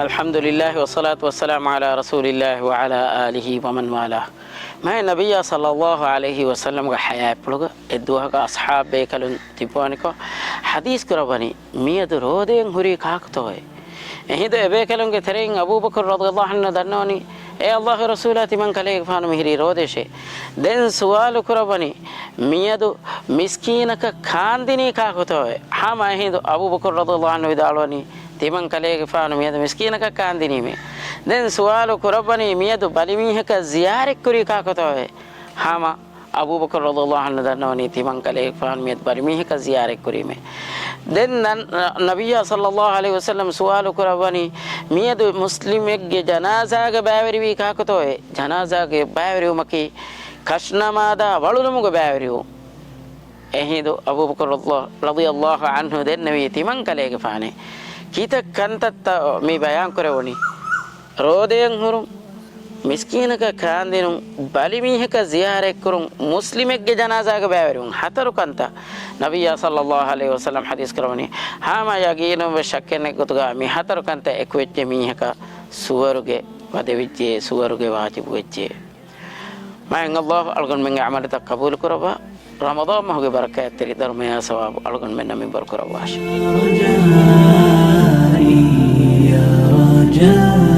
الحمد لله والصلاة والسلام على رسول الله وعلى آله ومن والاه. ما النبي صلى الله عليه وسلم حياة بلغ الدوها أصحاب بيكلون تبوانكو حديث كرباني مياد رودين هري كاكتوه هيدا بيكلون كترين أبو بكر رضي الله عنه دنوني اے اللہ رسولات من کلیگ فانو مہری رودشے دن سوال کربنی میادو مسکینک کاندنی کا ہوتوے ہم اہندو ابو بکر رضی اللہ عنہ ودالونی تیمن کلیگ فانو میادو مسکینک کاندنی میں دن سوال کربنی میادو بلیمیہک زیارت کری کا ہوتوے ہم ابو بکر رضی اللہ عنہ دنونی تیمن کلیگ فانو میاد بلیمیہک زیارت کری میں دن نبی صلی اللہ علیہ وسلم سوال کربنی میاد مسلم کے جنازہ کے باوری بھی کا تو ہے جنازہ کے باوری مکی کشنمادا وڑلمگ باوری اہدو ابو بکر رضی اللہ عنہ دن نبی تیمن کلے کے فانے کیتا کنتت می بیان کرونی رودین ہرم مسکین کا کاندینوں بالیمیہ کا زیارت کروں مسلم کے جنازہ کے باوروں ہتر کنتا نبی صلی اللہ علیہ وسلم حدیث کرونی ہاں یقینوں بشکنے گتگا می ہتر کنتا ایک وجہ میہ کا سورگے ودے وجہ سورگے واجب وجہ ما ان اللہ الگن من عمل قبول کروا رمضان ما هو برکات تری درمیا ثواب الگن من من برکرواش يا رجائي